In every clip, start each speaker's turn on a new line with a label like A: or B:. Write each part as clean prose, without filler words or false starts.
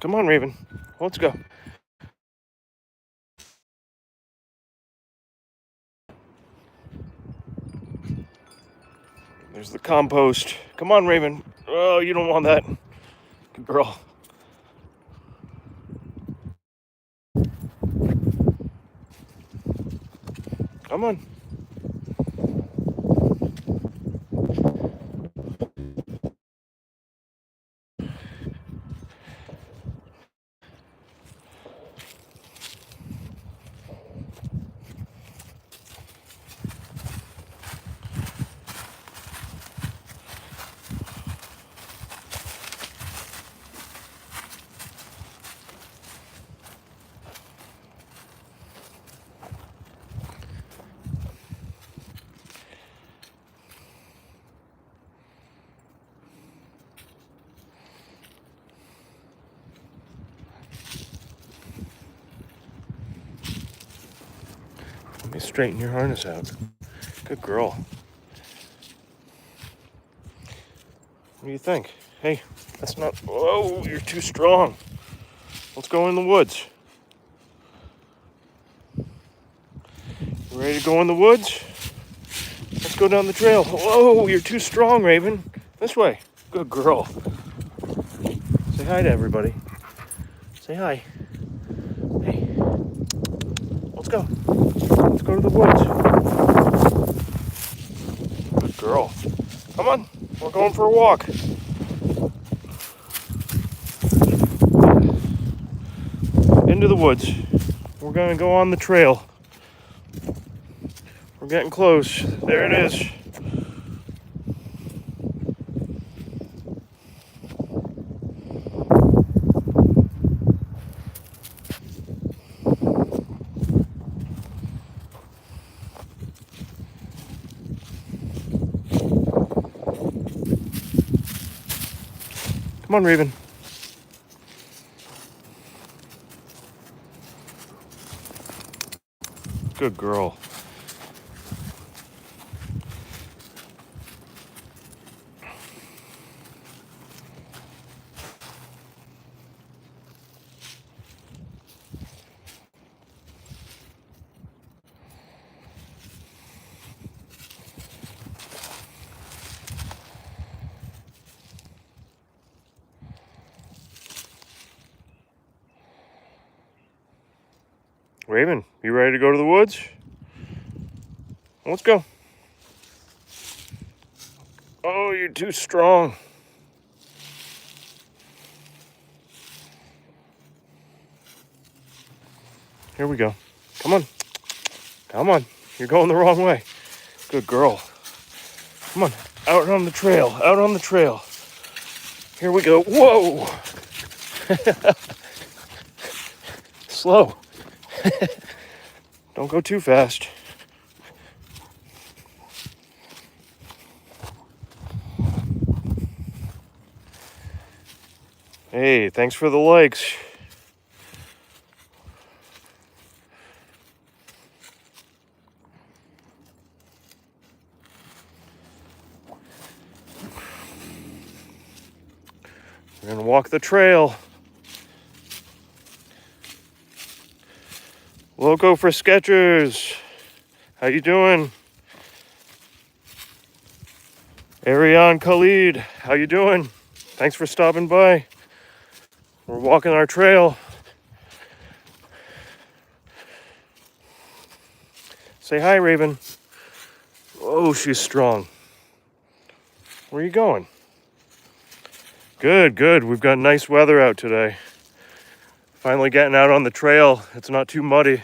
A: Come on, Raven. Let's go. There's the compost. Come on, Raven. Oh, you don't want that. Good girl. Come on. Let me straighten your harness out. Good girl. What do you think? Hey, that's not... Whoa, you're too strong. Let's go in the woods. You ready to go in the woods? Let's go down the trail. Whoa, you're too strong, Raven. This way. Good girl. Say hi to everybody. Say hi. Hey. Let's go. Let's go to the woods. Good girl. Come on. We're going for a walk. Into the woods. We're going to go on the trail. We're getting close. There it is. Come on, Raven. Good girl. Raven, you ready to go to the woods? Let's go. Oh, you're too strong. Here we go. Come on. Come on. You're going the wrong way. Good girl. Come on. Out on the trail. Out on the trail. Here we go. Whoa. Slow. Don't go too fast. Hey, thanks for the likes. We're gonna walk the trail. Loco for Sketchers. How you doing? Ariane Khalid, how you doing? Thanks for stopping by. We're walking our trail. Say hi, Raven. Oh, she's strong. Where are you going? Good, good. We've got nice weather out today. Finally getting out on the trail. It's not too muddy.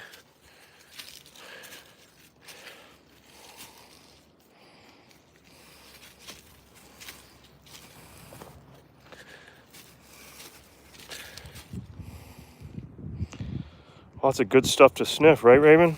A: Lots of good stuff to sniff, right, Raven?